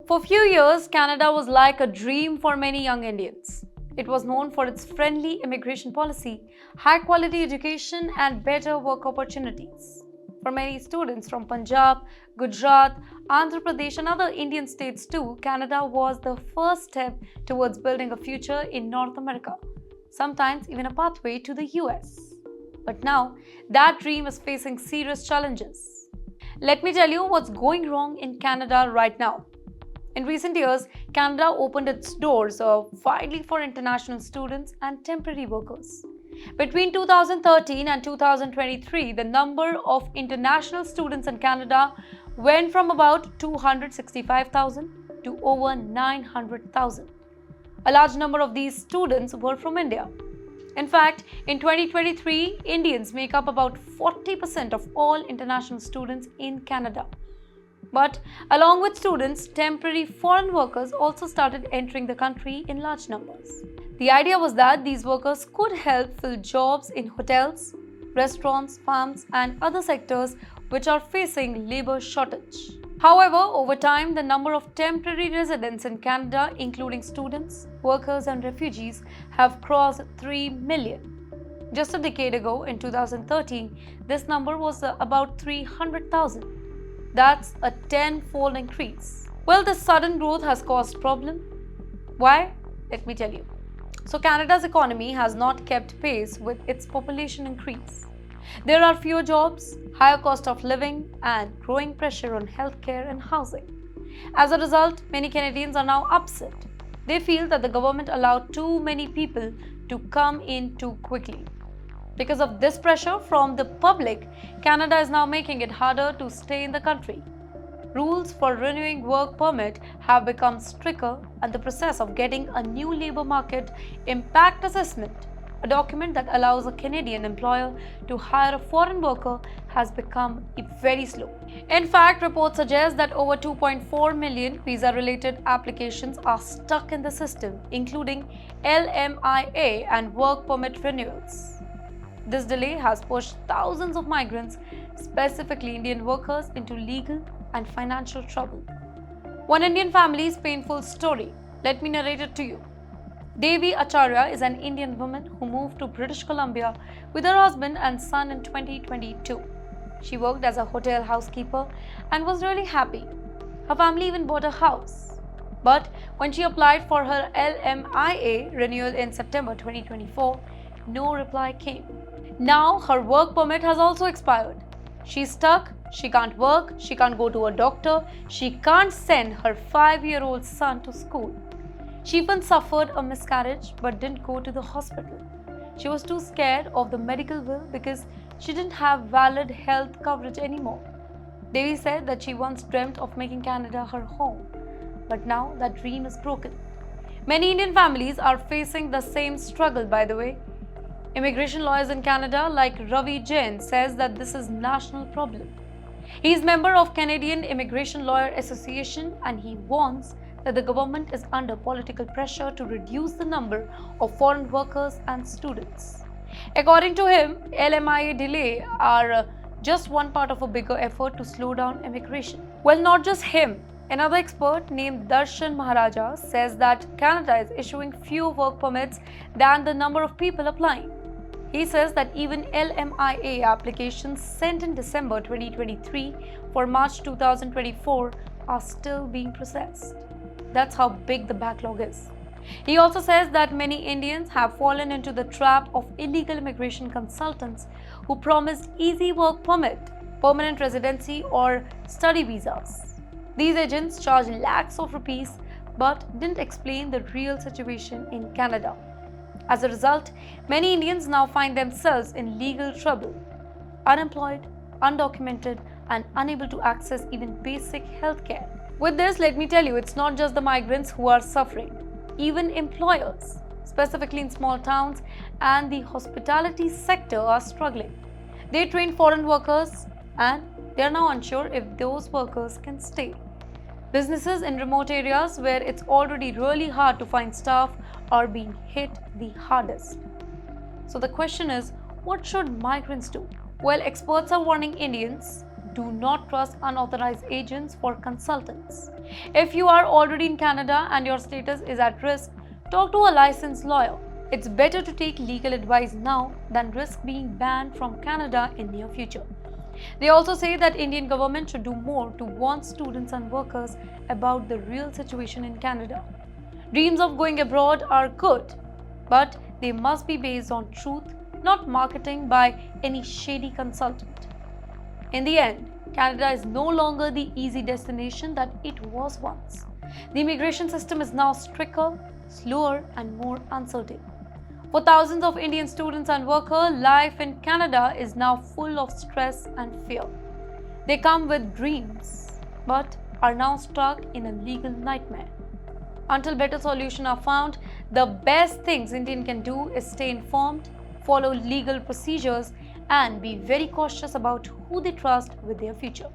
For a few years, Canada was like a dream for many young Indians. It was known for its friendly immigration policy, high quality education, and better work opportunities. For many students from Punjab, Gujarat, Andhra Pradesh, and other Indian states too, Canada was the first step towards building a future in North America, sometimes even a pathway to the US. But now, that dream is facing serious challenges. Let me tell you what's going wrong in Canada right now. In recent years, Canada opened its doors widely for international students and temporary workers. Between 2013 and 2023, the number of international students in Canada went from about 265,000 to over 900,000. A large number of these students were from India. In fact, in 2023, Indians make up about 40% of all international students in Canada. But along with students, temporary foreign workers also started entering the country in large numbers. The idea was that these workers could help fill jobs in hotels, restaurants, farms, and other sectors which are facing labor shortage. However, over time, the number of temporary residents in Canada, including students, workers, and refugees, have crossed 3 million. Just a decade ago, in 2013, this number was about 300,000. That's a 10-fold increase. Well, this sudden growth has caused problem. Why? Let me tell you. So Canada's economy has not kept pace with its population increase. There are fewer jobs, higher cost of living, and growing pressure on healthcare and housing. As a result, many Canadians are now upset. They feel that the government allowed too many people to come in too quickly. Because of this pressure from the public, Canada is now making it harder to stay in the country. Rules for renewing work permit have become stricter, and the process of getting a new labor market impact assessment, a document that allows a Canadian employer to hire a foreign worker, has become very slow. In fact, reports suggest that over 2.4 million visa-related applications are stuck in the system, including LMIA and work permit renewals. This delay has pushed thousands of migrants, specifically Indian workers, into legal and financial trouble. One Indian family's painful story. Let me narrate it to you. Devi Acharya is an Indian woman who moved to British Columbia with her husband and son in 2022. She worked as a hotel housekeeper and was really happy. Her family even bought a house. But when she applied for her LMIA renewal in September 2024, no reply came. Now her work permit has also expired. She's stuck, she can't work, she can't go to a doctor, she can't send her 5-year-old son to school. She even suffered a miscarriage but didn't go to the hospital. She was too scared of the medical bill because she didn't have valid health coverage anymore. Devi said that she once dreamt of making Canada her home, but now that dream is broken. Many Indian families are facing the same struggle, by the way. Immigration lawyers in Canada like Ravi Jain says that this is a national problem. He is member of Canadian Immigration Lawyer Association, and he warns that the government is under political pressure to reduce the number of foreign workers and students. According to him, LMIA delay are just one part of a bigger effort to slow down immigration. Well, not just him. Another expert named Darshan Maharaja says that Canada is issuing fewer work permits than the number of people applying. He says that even LMIA applications sent in December 2023 for March 2024 are still being processed. That's how big the backlog is. He also says that many Indians have fallen into the trap of illegal immigration consultants who promised easy work permit, permanent residency, or study visas. These agents charge lakhs of rupees but didn't explain the real situation in Canada. As a result, many Indians now find themselves in legal trouble, unemployed, undocumented, and unable to access even basic health care. With this, let me tell you, it's not just the migrants who are suffering. Even employers, specifically in small towns and the hospitality sector, are struggling. They train foreign workers and they are now unsure if those workers can stay. Businesses in remote areas where it's already really hard to find staff are being hit the hardest. So the question is, what should migrants do? Well, experts are warning Indians do not trust unauthorized agents for consultants. If you are already in Canada and your status is at risk, talk to a licensed lawyer. It's better to take legal advice now than risk being banned from Canada in near future. They also say that Indian government should do more to warn students and workers about the real situation in Canada. Dreams of going abroad are good, but they must be based on truth, not marketing by any shady consultant. In the end, Canada is no longer the easy destination that it was once. The immigration system is now stricter, slower, and more uncertain. For thousands of Indian students and workers, life in Canada is now full of stress and fear. They come with dreams, but are now stuck in a legal nightmare. Until better solutions are found, the best things Indian can do is stay informed, follow legal procedures, and be very cautious about who they trust with their future.